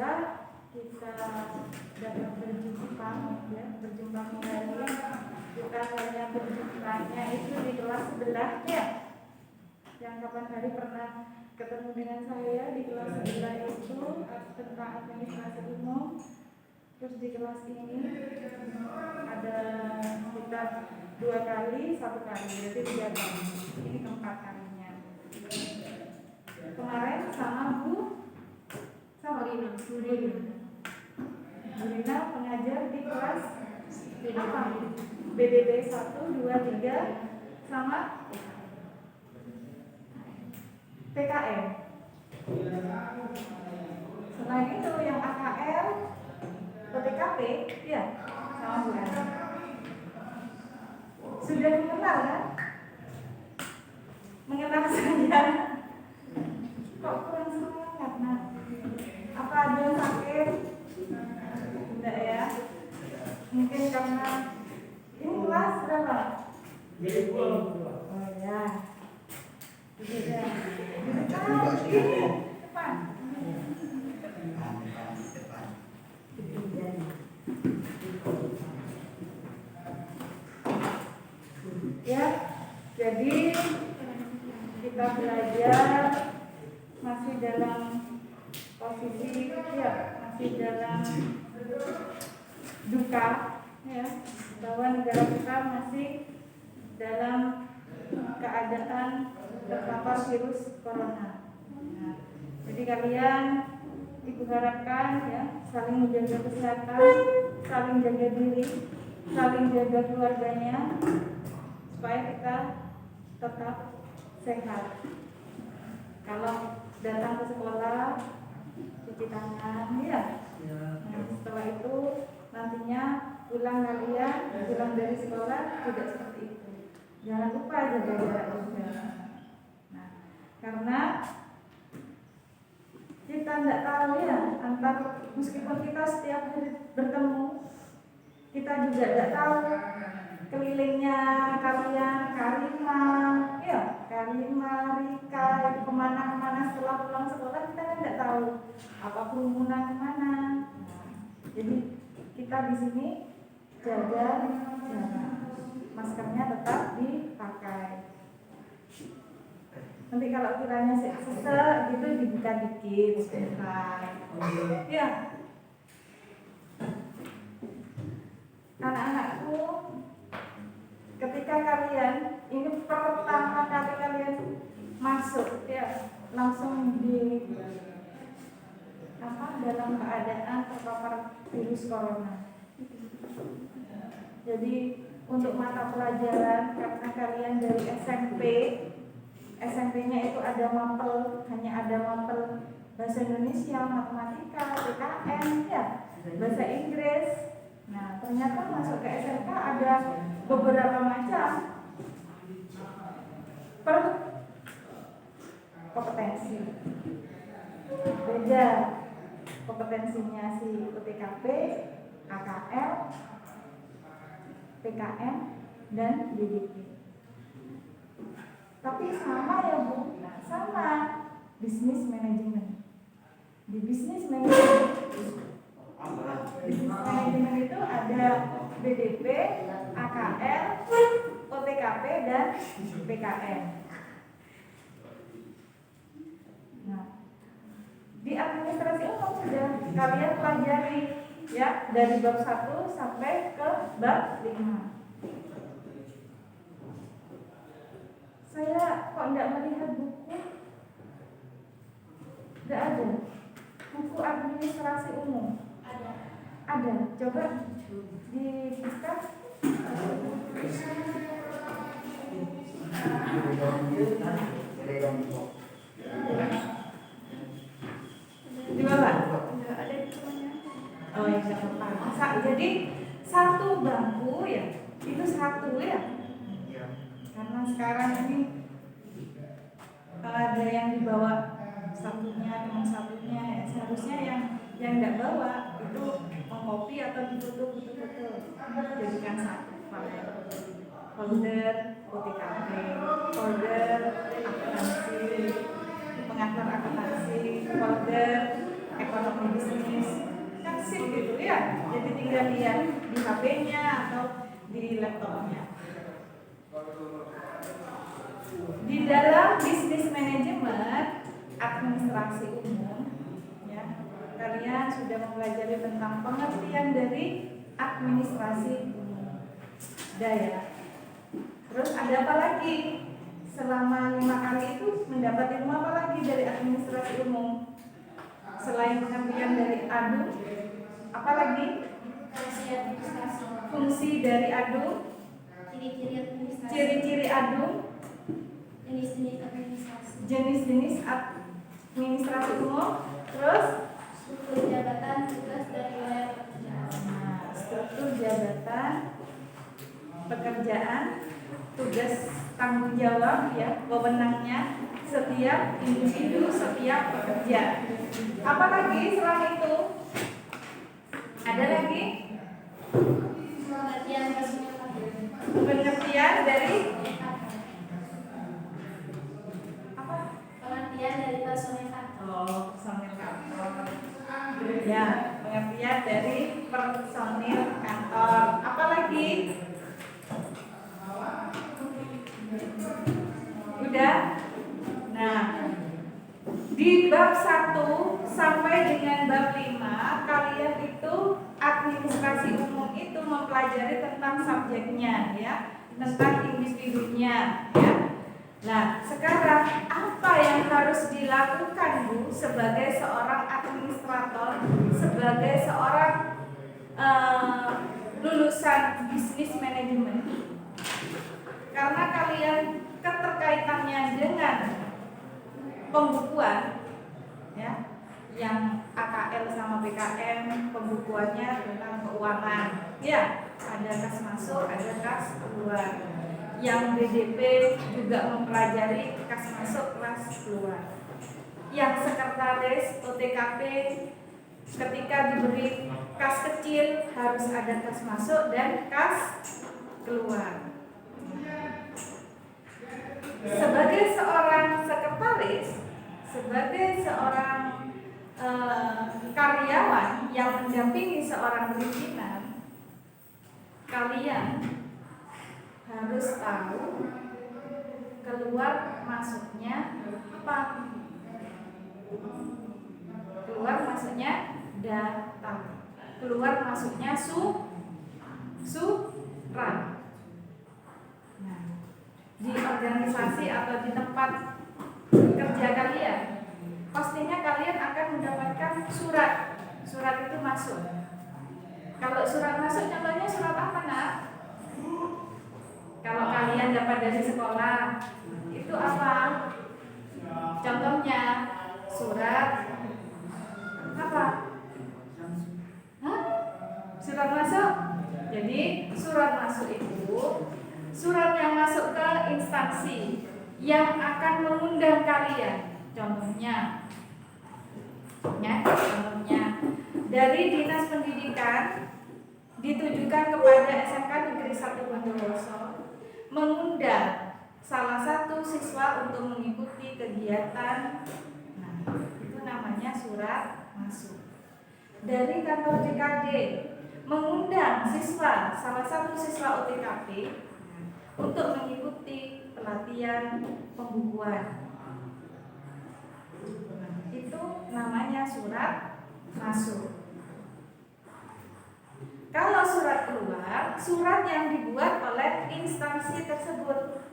Alhamdulillah kita dapat berjumpa ya, berjumpa kembali. Kita hanya berjumpanya itu di kelas sebelah ya. Yang kapan hari pernah ketemu dengan saya di kelas sebelah itu tentang administrasi umum. Terus di kelas ini ada sekitar 2 kali, 1 kali, jadi 3 kali. Ini keempat kalinya. Kemarin sama Bu Rina pengajar di kelas apa? BDB 1, 2, 3 sama PKM. Selain itu yang AKL, PTKP, ya sama Bu Ana. Sudah mengenal kan? Mengenal saya. Kok kurang semangat, nah? Apa ada yang sakit? Tidak ya? Mungkin karena ini kelas berapa? Oh ya. Sudah. Ini depan. Ya, jadi kita belajar masih dalam posisi ya, masih dalam duka ya, bahwa negara kita masih dalam keadaan terpapar virus corona. Nah, jadi kalian Ibu harapkan ya saling menjaga kesehatan, saling jaga diri, saling jaga keluarganya supaya kita tetap sehat. Kalau datang ke sekolah cuci tangan ya. Nah, setelah itu nantinya pulang dari sekolah tidak seperti itu. Jangan lupa jaga jarak juga. Nah, karena kita tidak tahu ya, meskipun kita setiap hari bertemu, kita juga tidak tahu kelilingnya kalian, Karima, Rika, kemana-kemana setelah pulang sekolah kita kan tidak tahu apa kerumunan kemana. Nah, jadi kita di sini jaga jarak, maskernya tetap dipakai. Nanti kalau kiranya sesek gitu dibuka dikit sebentar. Ya. Anak-anakku, ketika kalian ini pertama kali kalian masuk ya, langsung di dalam keadaan terpapar virus corona. Jadi untuk mata pelajaran karena kalian dari SMP-nya itu ada mapel, hanya ada mapel bahasa Indonesia, matematika, PKN ya, bahasa Inggris. Nah, ternyata masuk ke SMK ada beberapa macam per kompetensi. Beda kompetensinya si PTKP, AKL, PKM, dan DDP. Tapi sama ya Bu, sama bisnis manajemen. Di bisnis manajemen itu ada BDP, AKL, OTKP, dan PKM. Nah, di administrasi umum sudah kalian pelajari ya dari bab 1 sampai ke bab 5. Saya kok tidak melihat buku? Tidak ada. Buku administrasi umum. Ada. Coba dibuka. Di bawah. Ada di semuanya. Oh ya, jadi satu bangku ya. Itu satu ya. Karena sekarang ini ada yang dibawa teman satunya ya. Seharusnya yang tidak bawa itu mengcopy atau difoto-foto jadikan satu file. Folder OTKP, folder akuntansi, pengantar akuntansi, folder ekonomi bisnis, kan sip gitu ya. Jadi tinggal lihat di HP-nya atau di laptopnya. Di dalam bisnis manajemen administrasi umum, ya, kalian sudah mempelajari tentang pengertian dari administrasi umum. Daya. Terus ada apa lagi? Selama 5 kali itu mendapat ilmu apa lagi dari administrasi umum? Selain pengertian dari adu, apa lagi? Fungsi dari adu, ciri-ciri adu, jenis-jenis administrasi umum, terus struktur jabatan, tugas dan wilayah pekerjaan. Struktur jabatan, pekerjaan, tugas tanggung jawab, ya, wewenangnya setiap individu, setiap pekerja. Apa lagi selain itu? Ada lagi? Pengertian dari apa? Pengertian dari personel kantor. Oh, personil kantor. Ya, pengertian dari personil kantor. Apa lagi? Udah? Nah, di bab 1 sampai dengan bab 5 kalian itu administrasi umum itu mempelajari tentang subjeknya, ya, tentang individunya, ya. Nah, sekarang apa yang harus dilakukan, Bu, sebagai seorang administrator, sebagai seorang lulusan bisnis manajemen? Karena kalian keterkaitannya dengan pembukuan, ya, yang AKL sama PKM, pembukuannya tentang keuangan, ya, ada kas masuk, ada kas keluar. Yang BDP juga mempelajari kas masuk, kas keluar. Yang sekretaris OTKP ketika diberi kas kecil harus ada kas masuk dan kas keluar. Sebagai seorang sekretaris, sebagai seorang karyawan yang mendampingi seorang pimpinan, kalian harus tahu keluar masuknya apa? Keluar masuknya data, keluar masuknya surat. Nah, di organisasi atau di tempat kerja kalian, pastinya kalian akan mendapatkan surat. Surat itu masuk. Kalau surat masuk, contohnya surat apa, Nak? Kalau kalian dapat dari sekolah, itu apa? Contohnya surat apa? Hah? Surat masuk. Jadi surat masuk itu surat yang masuk ke instansi yang akan mengundang kalian. Contohnya, ya, contohnya dari Dinas Pendidikan ditujukan kepada SMK Negeri 1 Bondowoso mengundang salah satu siswa untuk mengikuti kegiatan. Nah, itu namanya surat masuk. Dari kantor JKD mengundang siswa, salah satu siswa OTKP untuk mengikuti pelatihan pembukuan. Nah, itu namanya surat masuk. Kalau surat keluar, surat yang dibuat oleh instansi tersebut.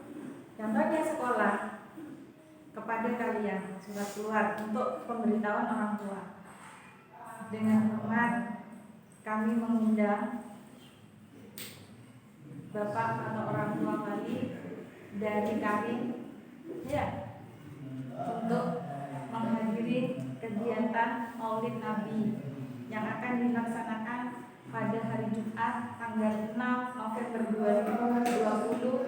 Contohnya sekolah, kepada kalian surat keluar untuk pemberitahuan orang tua. Dengan hormat kami mengundang bapak atau orang tua kali dari Karim, ya, untuk menghadiri kegiatan Maulid Nabi yang akan dilaksanakan pada hari Jumat tanggal 6 November 2020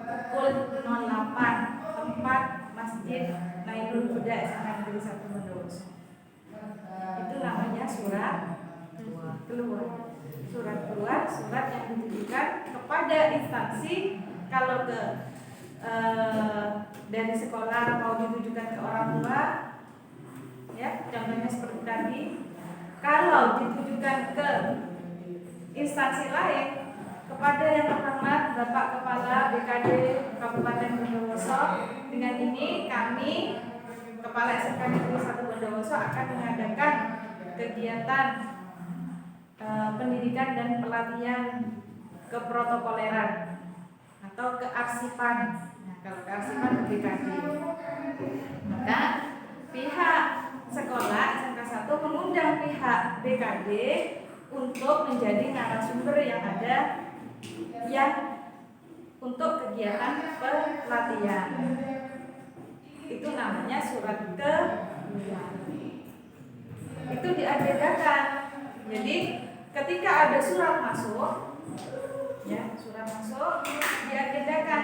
pukul 08 tempat Masjid Nailul Huda SMK Negeri 1 Bondowoso. Itu namanya surat keluar. Surat keluar, surat yang ditujukan kepada instansi. Kalau ke dari sekolah mau ditujukan ke orang tua, ya. Contohnya seperti tadi. Kalau ditujukan ke instansi lain, kepada yang terhormat Bapak Kepala BKD Kabupaten Bondowoso, dengan ini kami Kepala SMK Negeri 1 Bondowoso akan mengadakan kegiatan pendidikan dan pelatihan keprotokoleran atau kearsipan. Nah, kalau kearsipan BKD, maka pihak sekolah SMK 1 mengundang pihak BKD untuk menjadi narasumber yang ada yang untuk kegiatan pelatihan. Itu namanya surat ke itu diagendakan. Jadi ketika ada surat masuk, ya surat masuk diagendakan.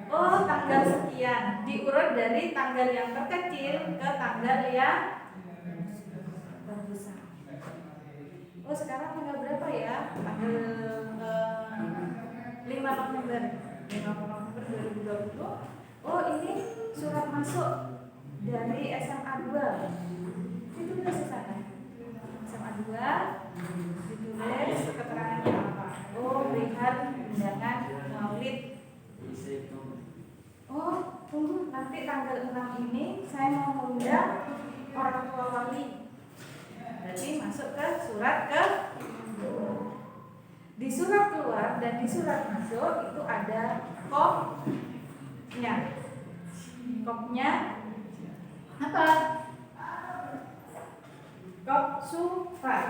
Oh, tanggal sekian, diurut dari tanggal yang terkecil ke tanggal yang terbesar. Oh, sekarang tanggal berapa ya? Tanggal 5 November 2020. Oh, ini surat masuk dari SMA 2. Itu udah selesai. SMA 2 ditulis keterangannya apa? Oh, perihal undangan maulid. Oh, tunggu, nanti tanggal 6 ini saya mau mengundang orang tua wali. Berarti masuk ke surat ke di surat keluar dan di surat masuk itu ada kopnya. Kopnya apa? Kop surat.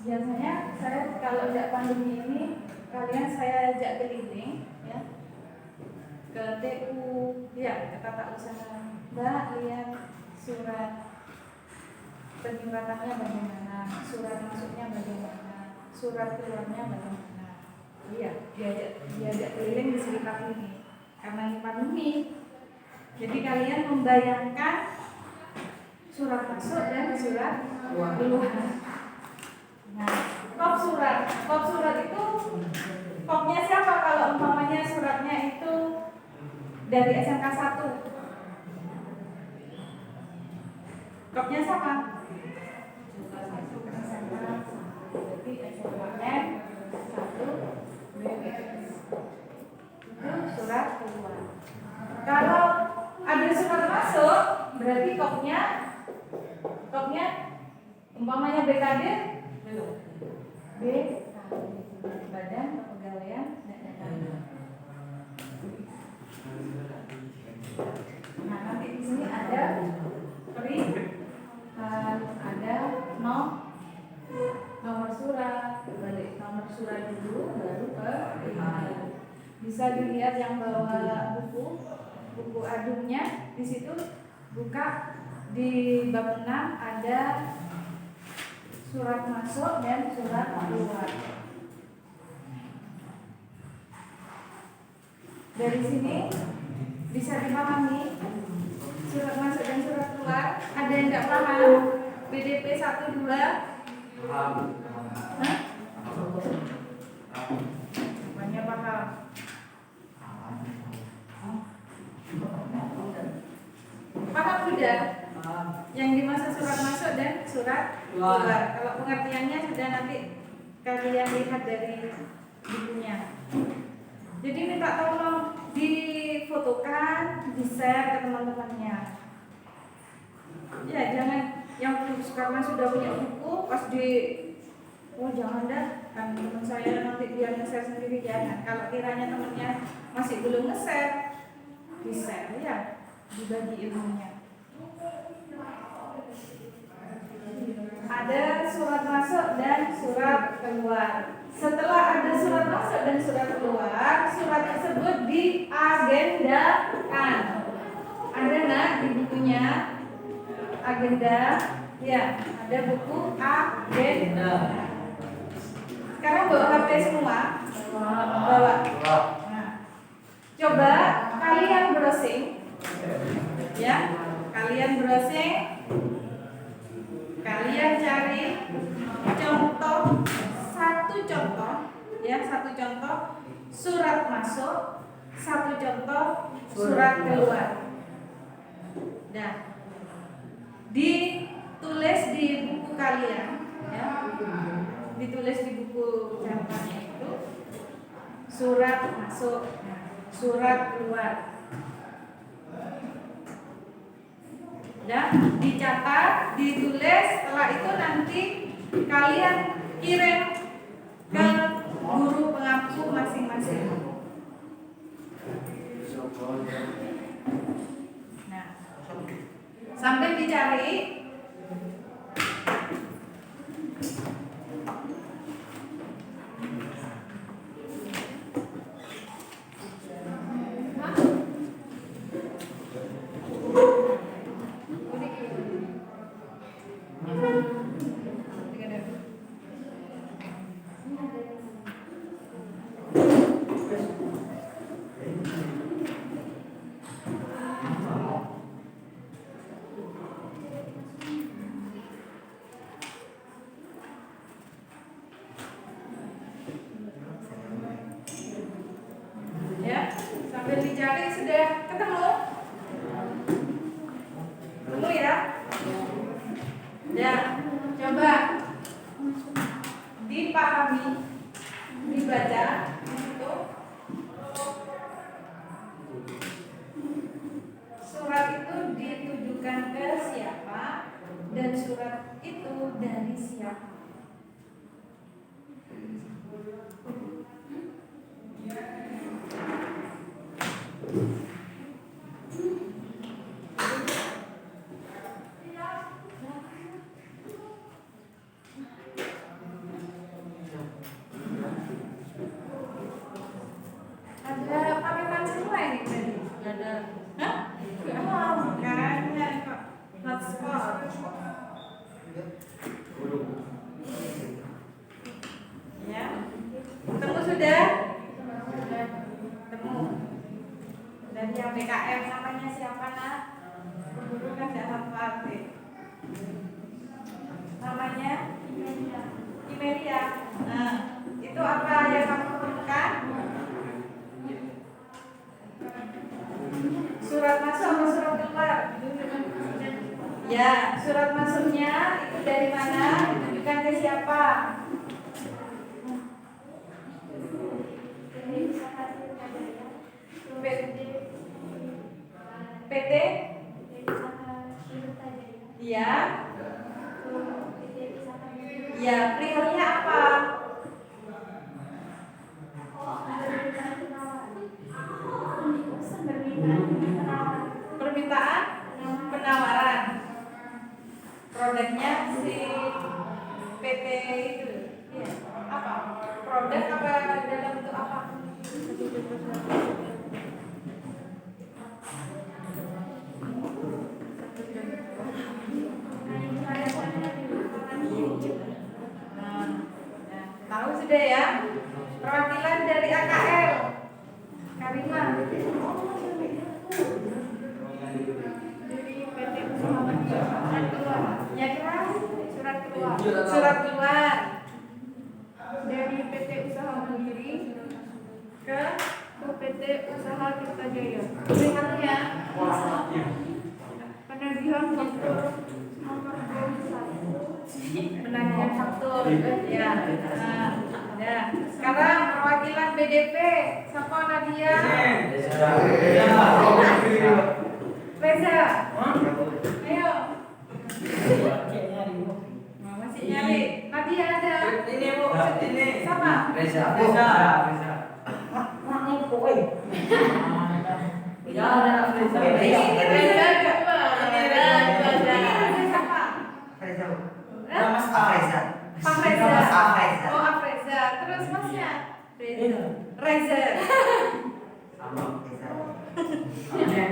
Biasanya saya kalau tidak pandemi ini kalian saya ajak keliling ya ke TU ya ke tata usaha. Mbak lihat surat penyuratannya bagaimana, surat masuknya bagaimana, surat keluarnya bagaimana. Iya, diajak keliling di sekitar ini karena ini pandemi. Jadi kalian membayangkan surat masuk dan surat keluar. Nah, kop surat itu kopnya siapa kalau umpamanya suratnya itu dari SMK 1? Kopnya siapa? Berarti SMKN 1 BPS. Itu surat keluar. Kalau ada surat masuk, berarti kopnya umpamanya BKD belum. Badan Kepegawaian Daerah. Nah, nanti di sini ada ada nomor surat, balik nomor surat dulu baru ke email. Bisa dilihat yang bawa buku adumnya di situ, buka di bab 6 ada surat masuk dan surat keluar. Dari sini bisa dipahami surat masuk dan surat keluar. Ada yang tidak paham? BDP 1 2 banyak paham. Paham sudah? Yang dimaksud surat masuk dan surat keluar. Kalau pengertiannya sudah nanti kalian lihat dari bukunya. Jadi minta tolong difotokan, di-share ke teman-temannya. Ya, jangan yang karena sudah punya buku pas jangan dah, kan teman saya nanti dia nge-share sendiri, jangan. Kalau kiranya temannya masih belum nge-share, di-share ya, dibagi ilmunya. Ada surat masuk dan surat keluar. Setelah ada surat masuk dan surat keluar, surat tersebut diagendakan. Ada nggak di bukunya agenda? Ya, ada buku agenda. Sekarang bawa HP semua? Bawa. Nah, coba kalian browsing, ya, kalian browsing. Kalian cari satu contoh surat masuk satu contoh surat keluar. Nah, ditulis di buku kalian, ya, ditulis di buku catatannya itu surat masuk, surat keluar. Ya, dicatat, ditulis, setelah itu nanti kalian kirim ke guru pengampu masing-masing. Nah, sambil dicari. Ya, sambil dicari sudah ketemu? Ketemu ya? Ya, coba dipahami, dibaca itu surat itu ditujukan ke siapa dan surat itu dari siapa. Ada pakai pancing lain nih tadi? Nggak ada. Hah? Oh, makanya kok hotspot. Ya, ketemu sudah? Ketemu. Dan yang BKM namanya siapa nak? Guru kan nggak hafal deh. Namanya Imeria. Nah, itu apa yang kamu temukan? Surat masuk atau surat keluar? Ya, surat masuknya itu dari mana? Ditujukan ke siapa? PT? Ya. Ya, perihalnya apa? Permintaan penawaran. Produknya si PT itu. Ya. Apa? Produk apa dalam bentuk apa? Nah, tahu sudah ya? Perwakilan dari AKL. Karimah. Ya keras, surat keluar. Surat keluar dari PT Usaha Mandiri ke PT Usaha Tirta Jaya. Perihalnya penagihan faktur nomor 21. Penagihan faktur, ya. Nah, ya. Sekarang perwakilan BDP, siapa Nadia? Reza. Ayo. Masih nyari. Nadia ada. Ini Bu, ini. Sama. Reza. Ya, ada Reza. Reza kedua. Siapa? Reza. Hah? Mas Afreza. Pak Reza. Mas Afreza. Oh, Afreza. Terus masnya? Reza. Sama Reza.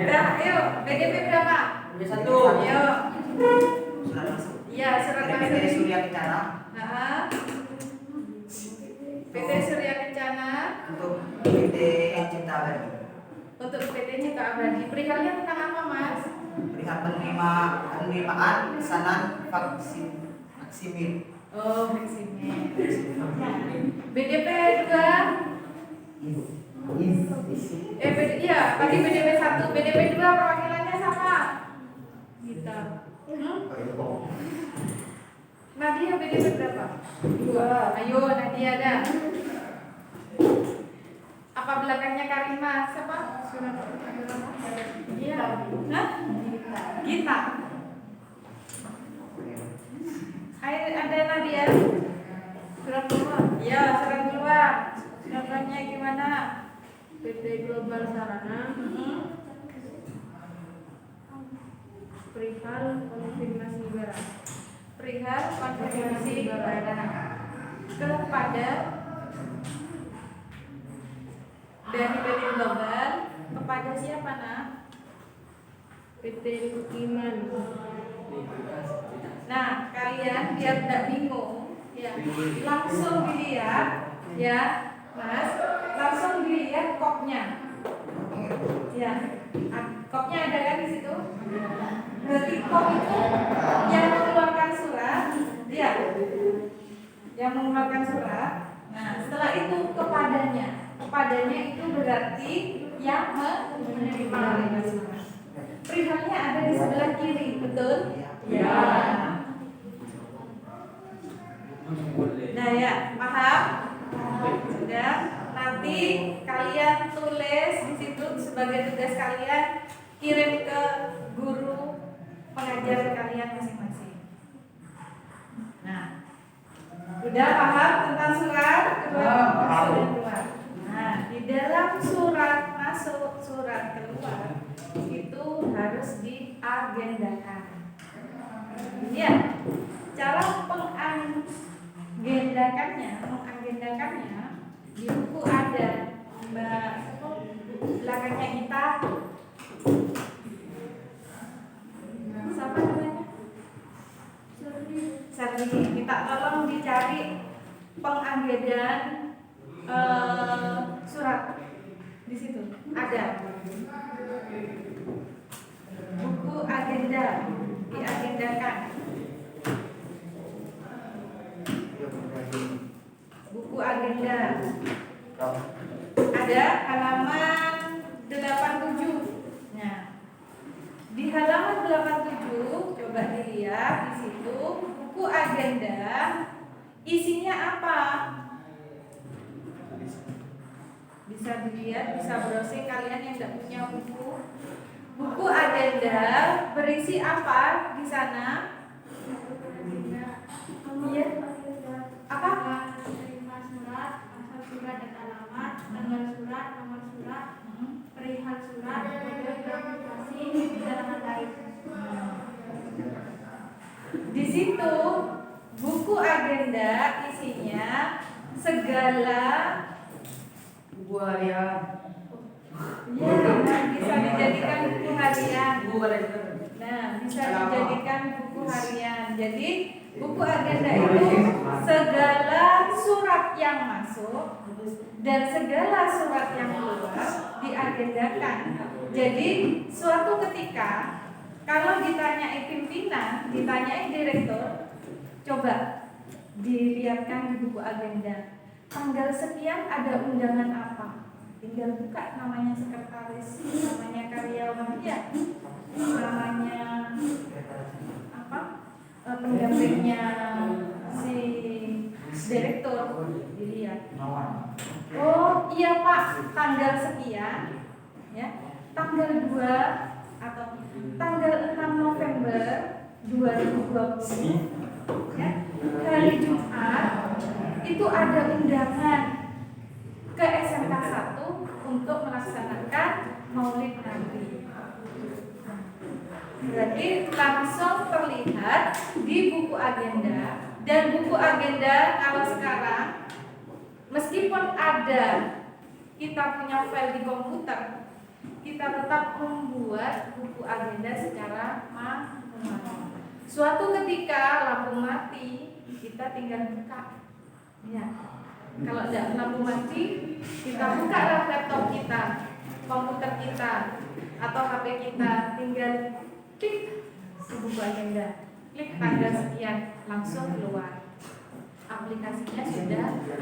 Dah, ayo. BDP berapa? Satu. Ayo. Surat masuk. Iya, surat Dari masuk. PT Surya Kencana Nah, PT Surya Kencana untuk PT Cinta Abadi. untuk PT Cinta Abadi. Perihalnya tentang apa, Mas? Perihal penerimaan pesanan vaksin. Oh, vaksinnya. BDP juga. Iya, bagi BDP 1, BDP 2 perwakilannya sama. Gita. Nadia BDP berapa? 2. Ayo Nadia ada. Apa belakangnya Karima? Siapa? Iya. Hah? Gita. Ada Nadia. Surat keluar. Iya, surat keluar. Suratnya gimana? PT Global Sarana perihal konfirmasi barang. Perihal konfirmasi barang kepada dari PT Global kepada siapa nak? PT Lukiman. Nah, kalian biar tidak bingung, ya, langsung dilihat, ya, Mas, langsung dilihat kopnya, ya, kopnya ada kan di situ? Berarti kop itu yang mengeluarkan surat, ya, yang mengeluarkan surat. Nah, setelah itu kepadanya itu berarti yang menerima surat. Perihalnya ada di sebelah kiri, betul? Ya. Nah ya, paham? Sudah. Nanti kalian tulis di situ sebagai tugas kalian, kirim ke guru pengajar kalian masing-masing. Nah, sudah paham tentang surat kedua masuk dan keluar. Nah, di dalam surat masuk, surat keluar itu harus diagendakan. Ya, cara mengagendakannya di buku ada, Mbak, belakangnya kita. Siapa namanya? Sardi. Kita tolong dicari pengagendan surat di situ ada. Buku agenda diagendakan. Buku agenda ada halaman 87. Nah, di halaman 87 coba dilihat di situ buku agenda isinya apa? Bisa dilihat, bisa browsing kalian yang tidak punya buku. Buku agenda berisi apa di sana? Iya. Apa? Terima surat, asal surat dan alamat, tanggal surat, nomor surat, perihal surat, kode verifikasi, dan lain. Di situ buku agenda isinya segala bisa dijadikan buku harian. Nah, bisa dijadikan buku harian. Jadi buku agenda itu segala surat yang masuk dan segala surat yang keluar diagendakan. Jadi suatu ketika kalau ditanyai pimpinan, ditanyai direktur, coba dilihatkan di buku agenda. Tanggal sekian ada undangan apa? Tinggal buka namanya sekretaris, namanya karyawan, ya, namanya apa? Pendampingnya si direktur, dilihat. Oh iya Pak, tanggal sekian, ya, tanggal 2 atau tanggal 6 November 2020, ya, hari Jumat itu ada undangan ke SMK 1 untuk melaksanakan Maulid Nabi. Berarti langsung terlihat di buku agenda. Dan buku agenda kalau sekarang meskipun ada kita punya file di komputer, kita tetap membuat buku agenda secara manual. Suatu ketika lampu mati, kita tinggal buka. Ya. Kalau tidak lampu mati, kita buka laptop kita, komputer kita, atau HP kita, tinggal klik di buku agenda, klik tanggal sekian, langsung keluar. Aplikasinya sudah ada.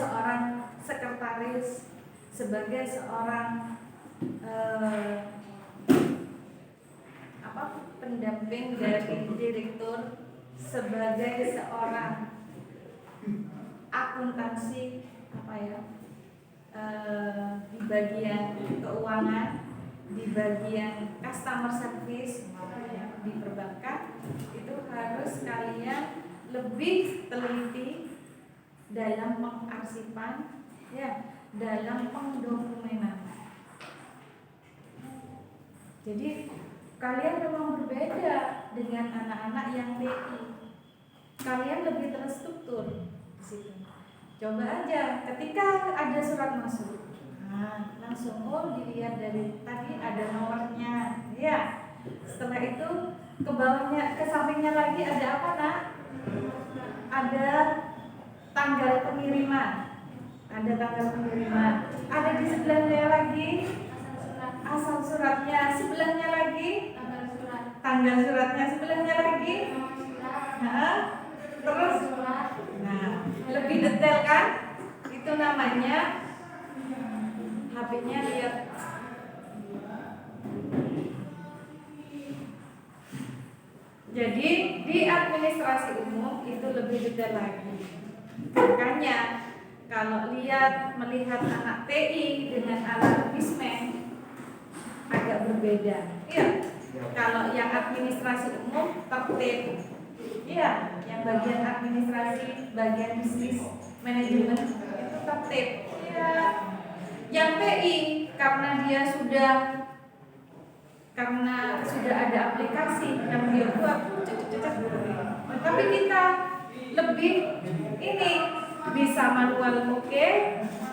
seorang sekretaris, sebagai seorang pendamping dari direktur, sebagai seorang akuntansi di bagian keuangan, di bagian customer service di perbankan, itu harus kalian lebih teliti dalam pengarsipan, ya, dalam pengdokumenan. Jadi kalian memang berbeda dengan anak-anak yang TI. Kalian lebih terstruktur di situ. Coba aja ketika ada surat masuk, langsung dilihat dari tadi ada nomornya, ya. Setelah itu ke bawahnya, ke sampingnya lagi ada apa, Nak? Ada tanggal pengiriman. Ada tanggal pengiriman. Ada di sebelahnya lagi asal suratnya, sebelahnya lagi tanggal suratnya, sebelahnya lagi terus lebih detail kan? Itu namanya HP-nya lihat. Jadi di administrasi umum itu lebih detail lagi. Makanya kalau melihat anak TI dengan anak bismen agak berbeda. Iya. Kalau yang administrasi umum tertib. Iya, yang bagian administrasi, bagian bisnis manajemen itu tertib. Iya. Yang TI karena sudah ada aplikasi yang dia buat cecek. Tapi kita lebih ini bisa manual oke,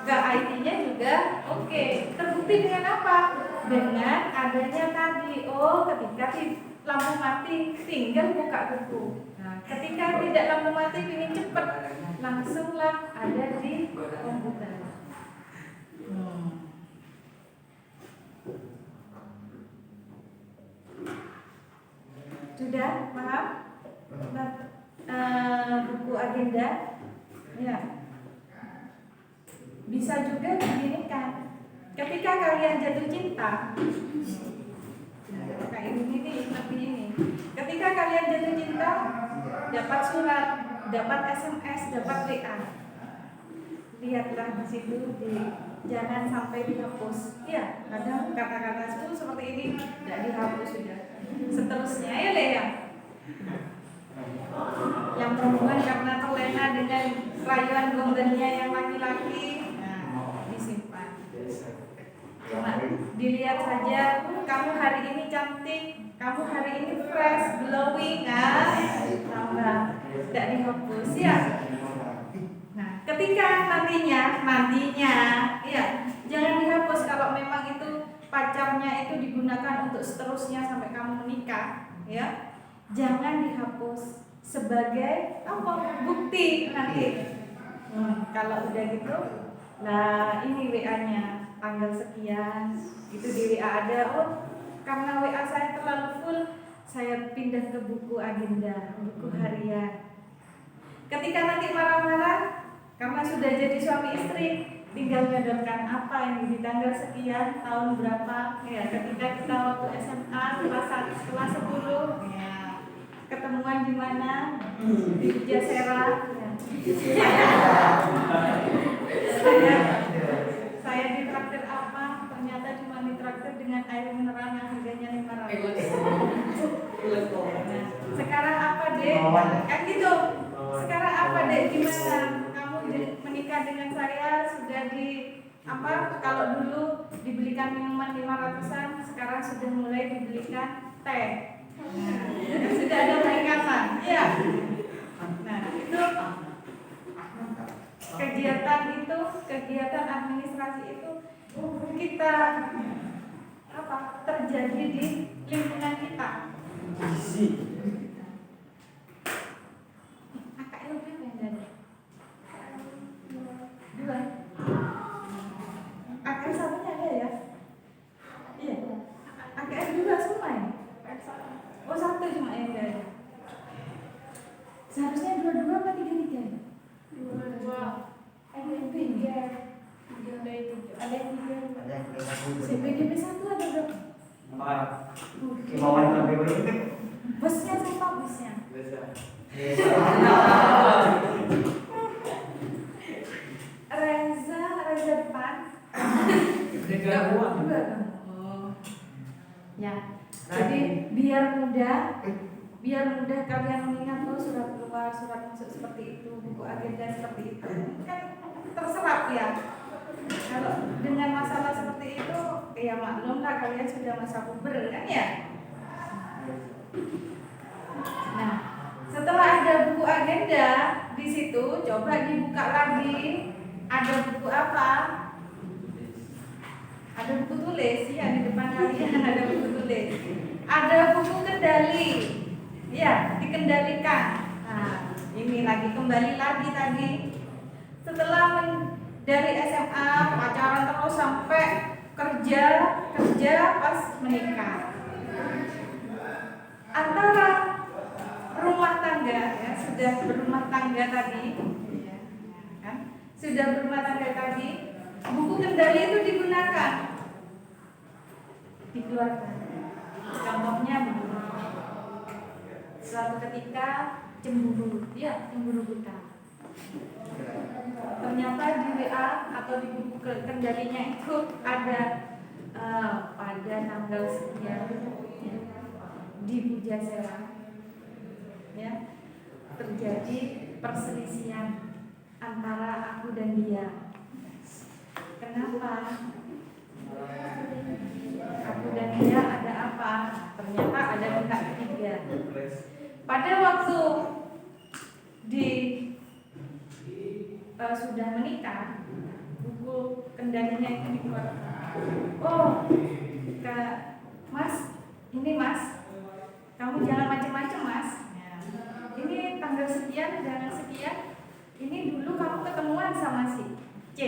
ke IT-nya juga oke. Terbukti dengan apa? Dengan adanya tadi, ketika lampu mati tinggal buka buku. Nah, ketika tidak lampu mati ingin cepat, langsunglah ada di komputer. Sudah paham? Buku agenda, ya. Bisa juga diginikan. Ketika kalian jatuh cinta, kayak ini seperti ini. Ketika kalian jatuh cinta, dapat surat, dapat SMS, dapat WA. Lihatlah di situ, jangan sampai dihapus. Ya, kadang kata-kata itu seperti ini tidak dihapus sudah. Seterusnya ya Lea. Yang perempuan karena terlena dengan rayuan gombalnya yang laki-laki, disimpan. Cuma dilihat saja, kamu hari ini cantik, kamu hari ini fresh, glowing, tambah, tidak dihapus ya. Nah, ketika nantinya, ya, jangan dihapus kalau memang itu pacarnya itu digunakan untuk seterusnya sampai kamu menikah, ya, jangan dihapus sebagai bukti nanti. Kalau udah gitu, nah ini WA-nya tanggal sekian, itu di WA ada, karena WA saya terlalu full, saya pindah ke buku agenda, buku harian. Ketika nanti marah-marah, karena sudah jadi suami istri, tinggal menyodorkan apa yang di tanggal sekian, tahun berapa, ya. Ketika kita waktu SMA kelas 10, ya. Ketemuan di mana? Di Jasera. Ya. Saya ditraktir apa? Ternyata cuma ditraktir dengan air mineral yang harganya 500. Nah, sekarang apa deh? Kan gitu. Sekarang apa deh? Gimana? Kamu menikah dengan saya sudah kalau dulu dibelikan minuman 500-an, sekarang sudah mulai dibelikan teh. Nah, sudah ada peringatan, ya. Nah, itu kegiatan administrasi itu kita terjadi di lingkungan kita. AKL berapa yang ada? 2. AKL satunya ada ya? Iya. AKL 2 semua ya? Oh, 1 cuma yang enggak ada. Seharusnya 2 apa 3? 2. LB. Ada yang 3. Ada yang ke-1. CPDB 1 ada berapa? 4. Kemauan kami berarti. Busnya siapa busnya? Reza depan. Oh. Ya. Jadi biar mudah kalian mengingat surat keluar, surat masuk seperti itu, buku agenda seperti itu. Kan terserap ya. Kalau dengan masalah seperti itu, ya maklum lah kalian sudah masa puber kan ya. Nah, setelah ada buku agenda di situ, coba dibuka lagi. Ada buku apa? Ada buku tulis ya di depan kalian ada buku tulis. Ada buku kendali. Ya, dikendalikan. Nah, ini lagi kembali lagi tadi. Setelah dari SMA pacaran terus sampai kerja pas menikah. Antara rumah tangga ya, sudah berumah tangga tadi ya, kan? Sudah berumah tangga tadi, buku kendali itu digunakan, dikeluarkan. Contohnya begini. Suatu ketika cemburu buta. Ternyata di WA atau di buku kendalinya itu ada pada tanggal sekian di Pujasera ya terjadi perselisihan antara aku dan dia. Kenapa? Aku dan dia ada apa? Ternyata ada pihak ketiga. Pada waktu sudah menikah, buku kendalinya itu dikeluarkan. Oh, Mas, ini Mas, kamu jangan macam-macam Mas. Ini tanggal sekian, tanggal sekian. Ini dulu kamu ketemuan sama si C.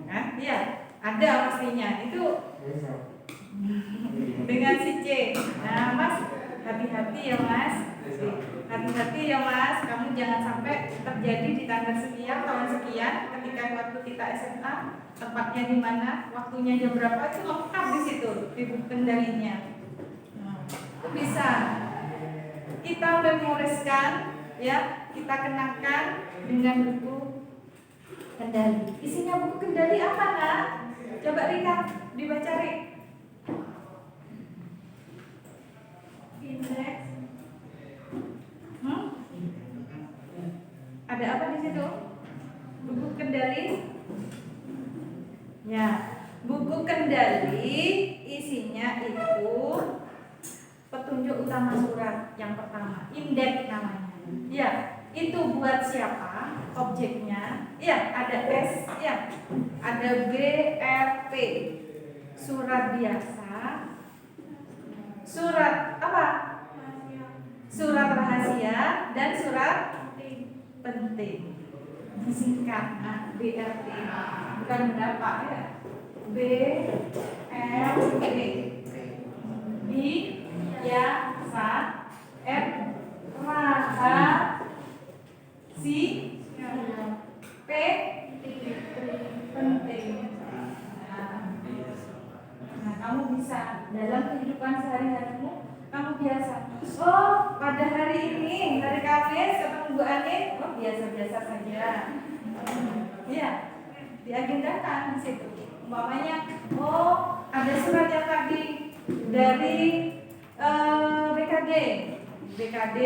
Kan? Iya, ada pastinya. Itu dengan si C. Nah, Mas, hati-hati ya Mas. Hati-hati ya Mas, kamu jangan sampai terjadi di tanggal sekian, tahun sekian, ketika waktu kita SMA, tempatnya di mana, waktunya jam berapa, itu lengkap di situ, di buku kendalinya. Itu bisa kita memoriskan, ya, kita kenakan dengan buku kendali. Isinya buku kendali apa, Nak? Coba Rika, dibaca Rik. Indeks. Ada apa di situ? Buku kendali. Ya, buku kendali isinya itu petunjuk utama surat yang pertama, indeks namanya. Ya, itu buat siapa? Objeknya. Ya, ada S, ya. Ada B, R, P. Surat biasa. Surat apa? Surat rahasia dan surat penting. Disingkat BRT. Bukan berapa ya? BRT. Biasa R rahasi P penting. Nah, kamu bisa dalam kehidupan sehari-harimu kamu biasa. Oh, pada hari ini, hari Kamis ketemu Bu Ani, oh biasa-biasa saja. Iya, diagendakan di situ. Umpamanya, oh ada surat yang tadi dari BKD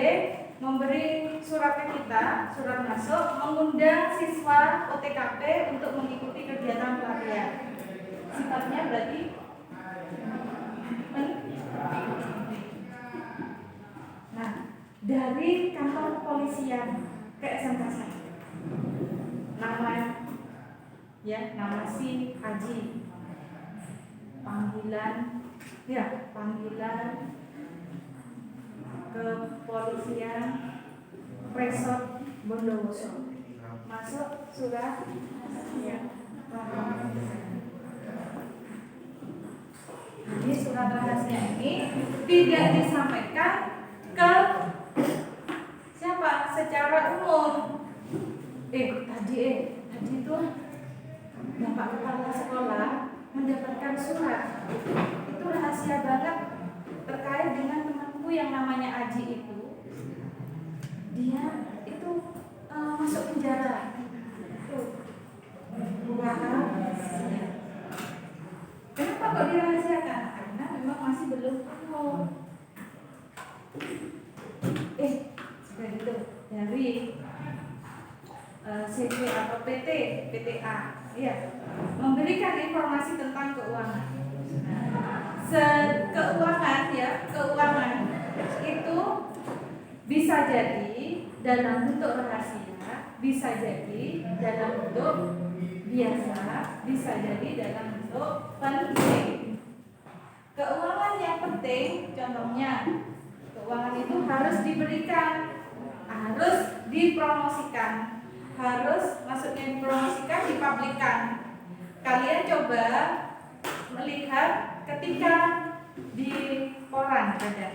memberi surat ke kita, surat masuk, mengundang siswa OTKP untuk mengikuti kegiatan pelatihan. Sifatnya berarti nah, dari kantor kepolisian ke SMK saya, nama si Haji, panggilan kepolisian Resort Bondowoso, masuk surat ya. Jadi surat rahasia ini tidak disampaikan ke siapa secara umum. Tadi itu Pak Kepala Sekolah mendapatkan surat. Itu rahasia banget terkait dengan temanku yang namanya Aji itu. Dia itu masuk penjara. Rahasia. Kenapa kok dirahasiakan? Karena memang masih belum penuh. Sudah gitu dari CV atau PTA, ya, memberikan informasi tentang keuangan. Keuangan itu bisa jadi dalam bentuk rahasia, bisa jadi dalam bentuk biasa, bisa jadi dalam bentuk penting. Keuangan yang penting, contohnya, keuangan itu harus diberikan, harus dipromosikan, harus maksudnya dipromosikan, dipublikkan. Kalian coba melihat ketika di koran ada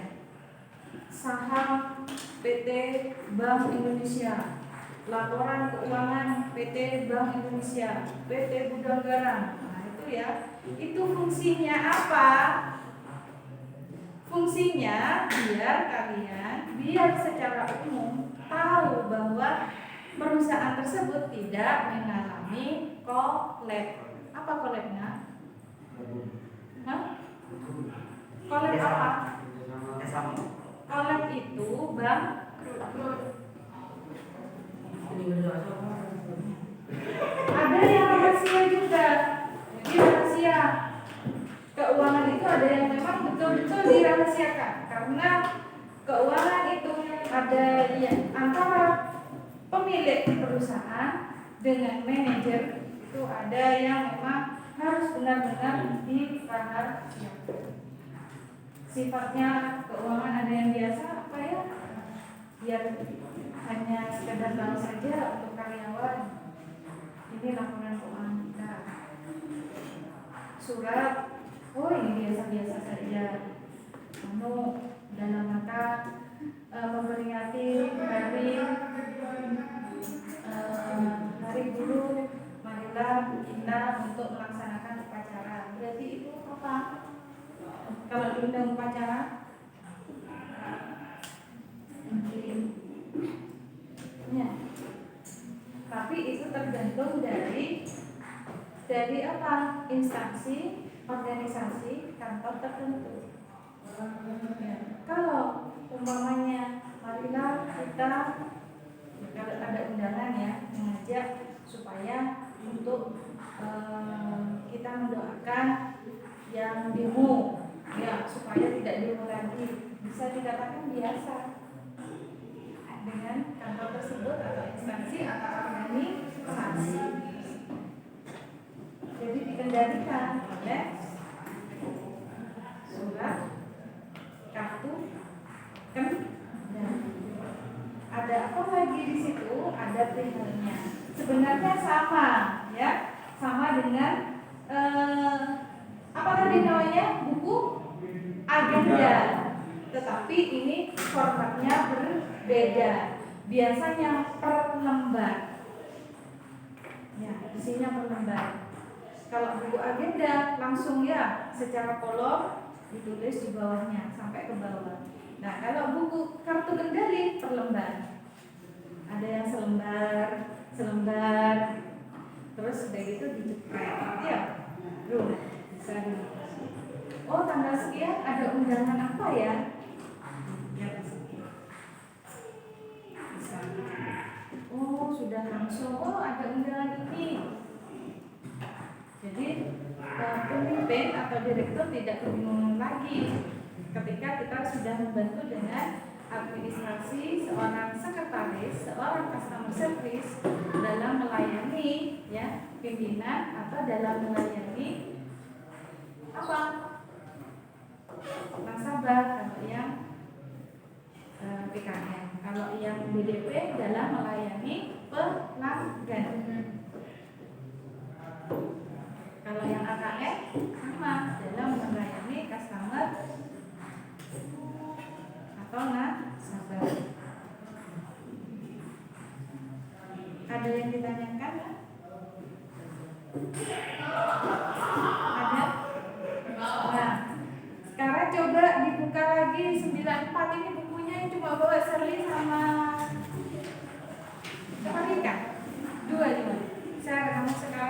saham PT Bank Indonesia, laporan keuangan PT Bank Indonesia, PT Gudang Garam. Nah itu ya, itu fungsinya apa? Fungsinya biar secara umum tahu bahwa perusahaan tersebut tidak mengalami kolab. Apa kolabnya? Kolab apa? Kolab itu bangkrut. Ada yang rahasia juga. Jadi rahasia keuangan itu ada yang memang betul-betul dirahasiakan, karena keuangan itu ada yang antara pemilik perusahaan dengan manajer, itu ada yang memang harus benar-benar dirahasiakan. Sifatnya keuangan ada yang biasa apa ya? Biar hanya sekedar tahu saja untuk karyawan. Ini laporan keuangan kita. Surat, oh ini biasa-biasa saja. Dalam rangka memperingati hari buruh, marilah kita untuk melaksanakan upacara. Berarti itu apa? Kalau diundang upacara, ya. Tapi itu tergantung dari apa? Instansi, organisasi, kantor tertentu. Ya. Kalau umpamanya marilah kita, kalau ada undangan ya, mengajak supaya untuk kita mendoakan yang demo, ya, supaya tidak demo lagi, bisa dikatakan biasa dengan kantor tersebut atau instansi atau organisasi. Jadi dikendalikan oleh surat, kartu, ada apa lagi di situ? Ada perihalnya. Sebenarnya sama, ya, sama dengan apa tadi namanya, buku agenda, tetapi ini formatnya berbeda. Biasanya per lembar, ya, isinya per lembar. Kalau buku agenda langsung ya secara kolom ditulis di bawahnya sampai ke bawah. Nah kalau buku kartu kendali per lembar, ada yang selembar, terus udah gitu dicetak, ya, bisa dulu. Oh tanggal sekian ada undangan apa ya? Ya bisa. Oh sudah langsung. Oh ada undangan ini. Jadi pemimpin atau direktur tidak kebingungan lagi ketika kita sudah membantu dengan administrasi, seorang sekretaris, seorang customer service dalam melayani ya pimpinan atau dalam melayani apa? Nasabah kalau yang PKN, kalau yang BDP dalam melayani pelanggan. Kalau yang AKN sama dalam melayani customer atau nasabah. Ada yang ditanyakan?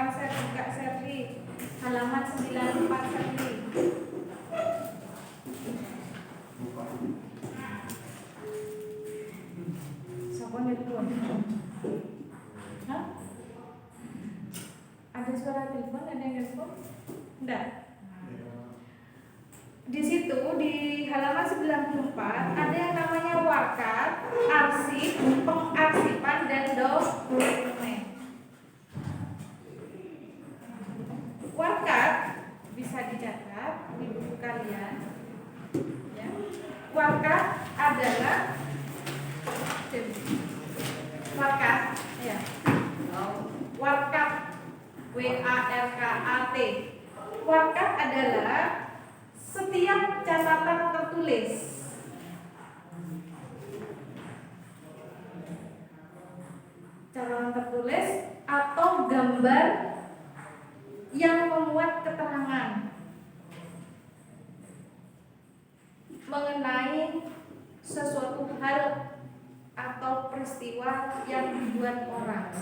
Kak Serli. Halaman 94 Serli. Siapa nelpon? Hah? Ada suara telepon? Ada yang nelpon? Enggak. Di situ di halaman 94 ada yang namanya warkat, arsip, pengarsipan, dan dokumen. Warkat bisa dicatat di buku kalian. Ya. Warkat adalah warkat, ya. Warkat, WARKAT. Warkat adalah setiap catatan tertulis atau gambar yang memuat keterangan mengenai sesuatu hal atau peristiwa yang dibuat orang.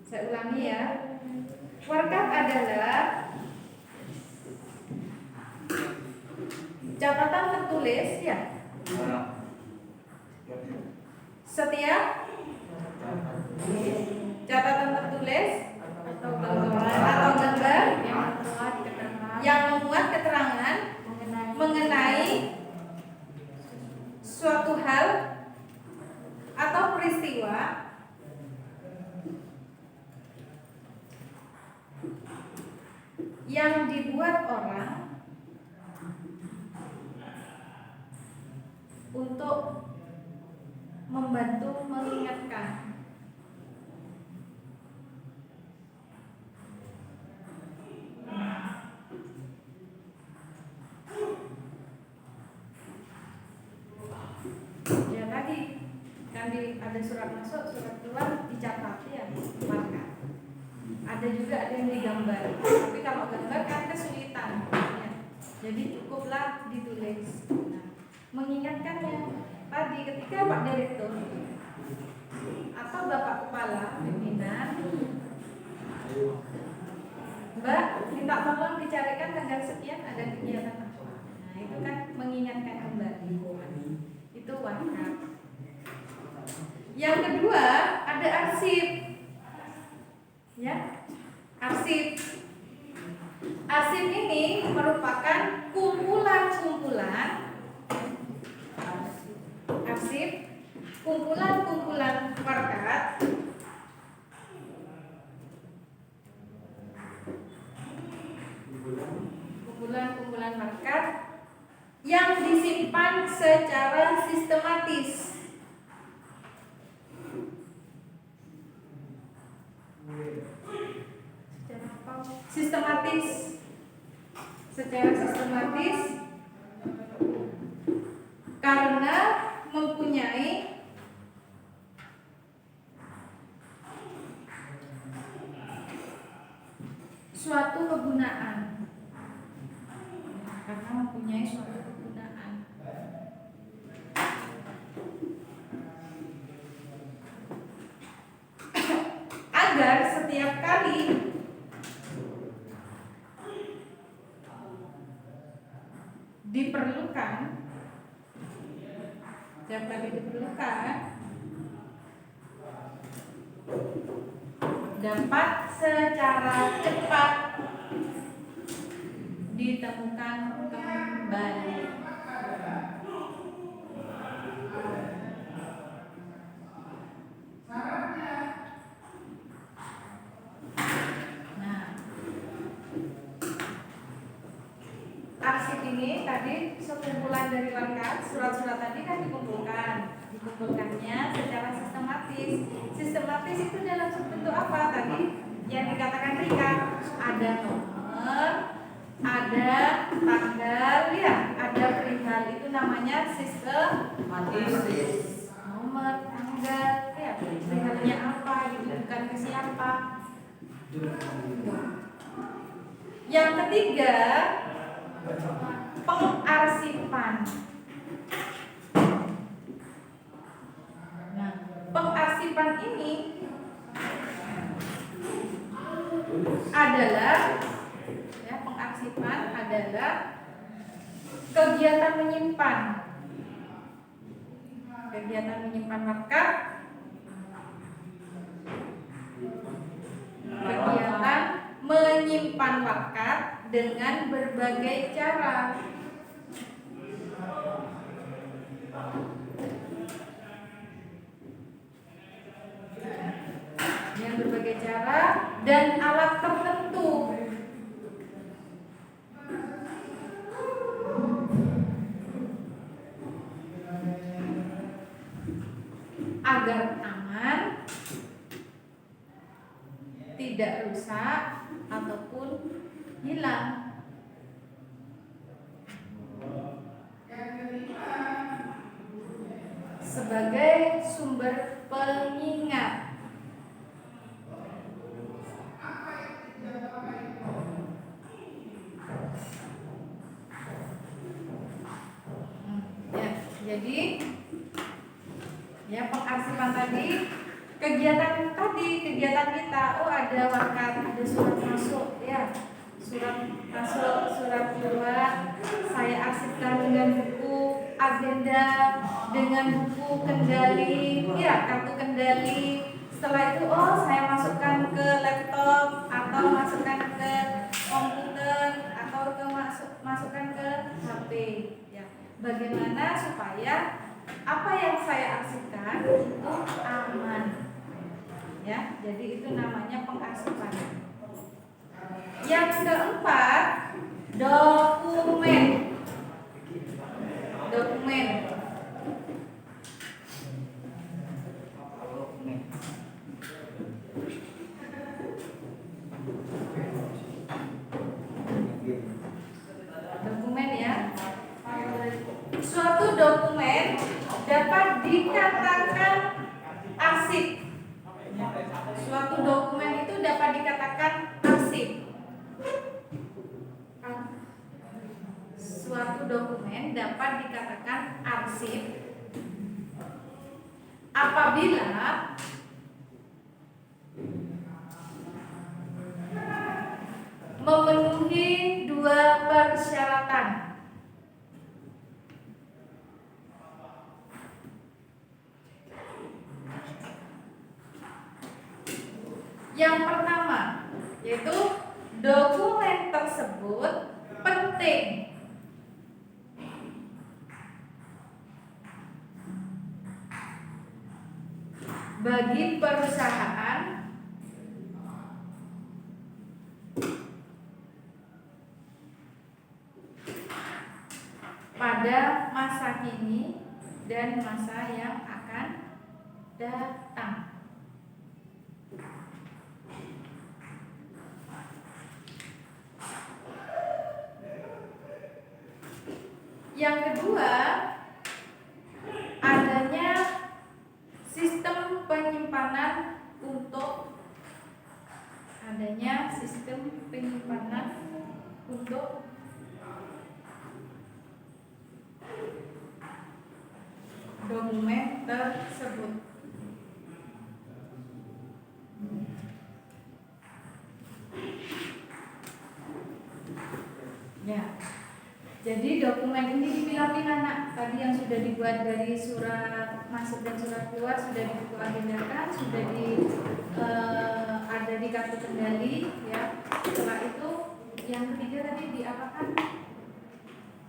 Saya ulangi ya. Warkat adalah catatan tertulis, ya. Setiap catatan tertulis atau gambar yang memuat keterangan mengenai suatu hal atau peristiwa yang dibuat orang untuk membantu mengingatkan. Ya tadi kan ada surat masuk, surat keluar dicatat ya, marka. Ada juga ada yang digambar. Tapi kalau gambar kan kesulitan. Ya. Jadi cukuplah ditulis. Nah, mengingatkannya tadi ketika Pak Direktur atau Bapak Kepala Pimpinan, Mbak minta tolong dicarikan tanggal sekian ada kegiatan apa. Nah itu kan mengingatkan kembali. Itu warkat. Yang kedua ada arsip. Ya, arsip. Arsip ini merupakan kumpulan-kumpulan warkat yang disimpan secara sistematis. Secara sistematis karena mempunyai suatu kegunaan. Agar setiap kali diperlukan dapat secara cepat ditemukan kembali. Nah, arsip ini tadi sekumpulan dari warkat, surat-surat tadi kan dikumpulkannya secara sistematis. Sistematis itu dalam bentuk apa tadi? Yang dikatakan Rika, ada nomor, ada tanggal, ya, ada perihal, itu namanya sistematis. Nomor, tanggal, ya, perihalnya apa, ditujukan ke siapa. Yang ketiga, pengarsipan. Nah, pengarsipan pengarsipan ini adalah ya, pengarsipan adalah kegiatan menyimpan warkat, kegiatan menyimpan warkat dengan berbagai cara. Dengan berbagai cara dan alat tertentu. Agar aman, tidak rusak ataupun hilang. Sebagai sumber pengingat. Jadi ya, pengarsipan tadi, kegiatan kita, oh ada warkat, ada surat masuk ya, surat masuk, surat keluar, saya arsipkan dengan buku agenda, dengan buku kendali ya, kartu kendali. Setelah itu oh saya masukkan ke laptop atau masukkan ke komputer atau masukkan ke HP ya. Bagaimana supaya apa yang saya arsipkan itu aman ya, jadi itu namanya pengarsipan. Yang keempat, dokumen. Dokumen ya. Suatu dokumen dapat dikatakan arsip. Suatu dokumen itu dapat dikatakan arsip. Suatu dokumen dapat dikatakan arsip apabila memenuhi dua persyaratan. Yang pertama yaitu dokumen tersebut penting bagi perusahaan pada masa kini dan masa yang akan datang. Yang kedua, adanya sistem penyimpanan untuk dokumen tersebut. Ya. Jadi dokumen ini dipilah-pilah nak. Tadi yang sudah dibuat dari surat masuk dan surat keluar sudah diagendakan, sudah ada di kartu kendali ya. Setelah itu yang ketiga tadi diapakan?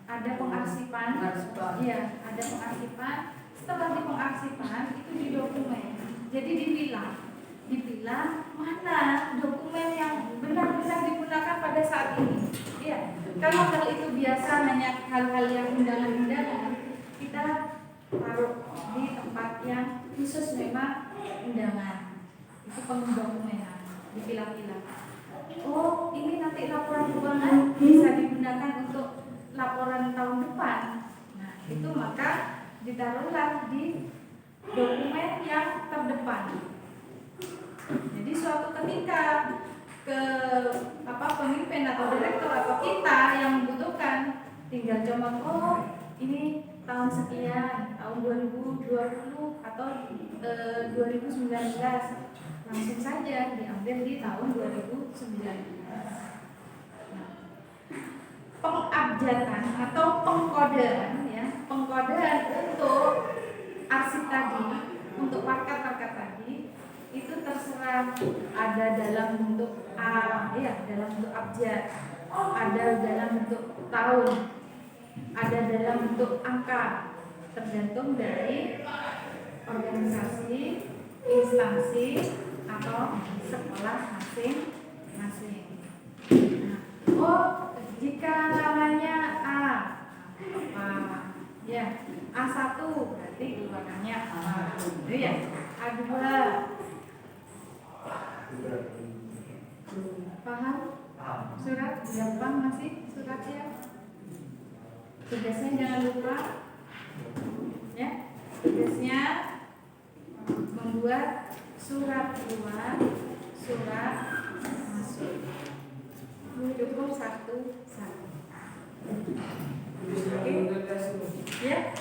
Ada pengarsipan. Iya, ada pengarsipan. Setelah di pengarsipan itu di dokumen. Jadi dipilah mana dokumen yang benar-benar digunakan pada saat ini. Iya. Kalau hal itu biasa hanya hal-hal yang undangan-undangan, kita taruh di tempat yang khusus memang undangan. Itu pendokumenan, dipilah-pilah. Oh, ini nanti laporan keuangan bisa digunakan untuk laporan tahun depan. Nah, itu maka ditaruhlah di dokumen yang terdepan. Jadi suatu ketika pemimpin atau direktur atau kita yang membutuhkan tinggal comot, oh ini tahun sekian, tahun 2020 atau 2019, langsung saja diambil di tahun 2019. Nah, pengabjatan atau pengkodean ya, pengkodean untuk arsip tadi, untuk paket-paket tadi itu terserah, ada dalam bentuk dalam bentuk abjad, ada dalam bentuk tahun, ada dalam bentuk angka, tergantung dari organisasi, instansi atau sekolah masing-masing. Nah, jika namanya A ya, A1 berarti keluarannya apa? Itu ya. A2 paham? Surat gampang masih suratnya. Tugasnya jangan lupa ya. Tugasnya membuat surat keluar, surat masuk. Cukup satu. Ya?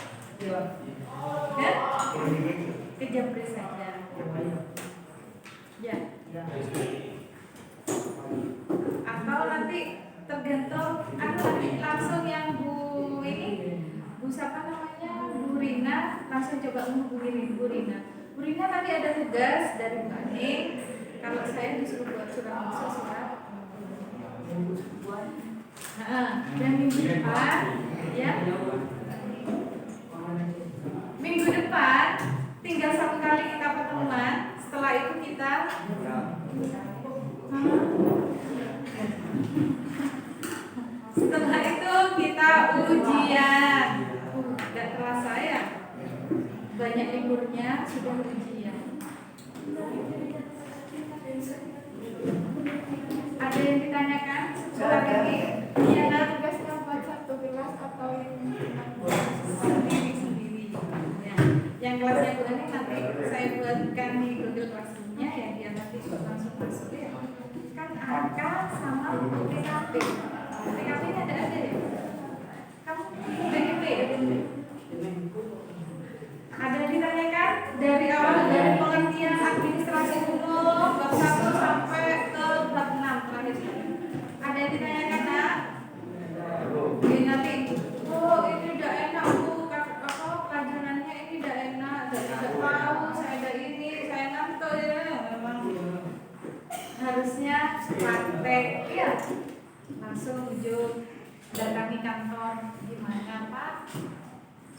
Ya? Kejamri saja. Ya. Atau nanti tergantung, nanti langsung yang Bu siapa namanya, Bu Rina, langsung coba menghubungi Bu Rina. Bu Rina tadi ada tugas dari Bu Ani. Kalau saya disuruh buat surat. Dan minggu depan, ya. Minggu depan tinggal 1 kali kita pertemuan. Setelah itu kita ujian. Gak terasa ya, banyak liburnya sudah ujian. Ada yang ditanyakan setelah ini? Iya, ada tugasnya buat 1 kelas atau sendiri. Ya. Yang kelasnya Bu Ani nanti saya buatkan di Google Classroom-nya ya, biar nanti langsung masuk ya. Kan angka sama TKP. TKP-nya ada ya? Kamu BGP ya? Ada yang ditanyakan dari awal, dari pengertian administrasi umum bab 1 sampai ke bab 6 terakhir. Ada yang ditanyakan nak? Ini nanti, ini udah enak Bu, pelajarannya ini udah enak, tidak tahu, saya ada ini, saya ngantuk ya. Memang harusnya praktek ya. Langsung ujung datangi kantor, gimana Pak?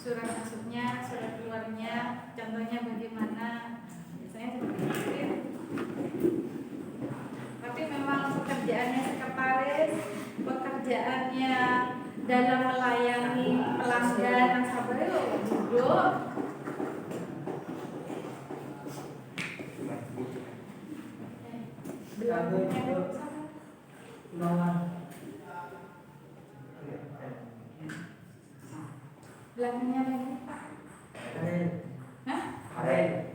Surat masuknya, surat keluarnya, contohnya bagaimana? Biasanya seperti itu ya. Tapi memang pekerjaannya sekretaris, pekerjaannya dalam melayani pelanggan nasabah itu duduk. Belakangnya lagi Pak. Hah? Pare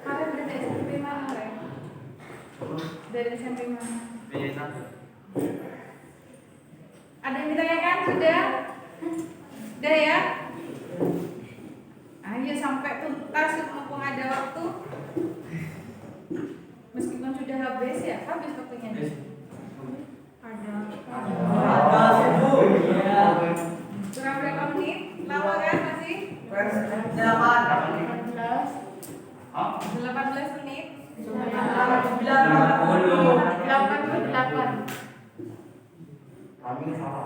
berarti SMP mana Pare? Dari SMP mana? Ada yang ditanyakan? Sudah? Sudah ya? Ayo sampai tuntas mumpung ada waktu. Meskipun sudah habis ya, habis waktunya. Ada. Berapa menit? Lama kan masih? 18 menit. 88. Kami salah.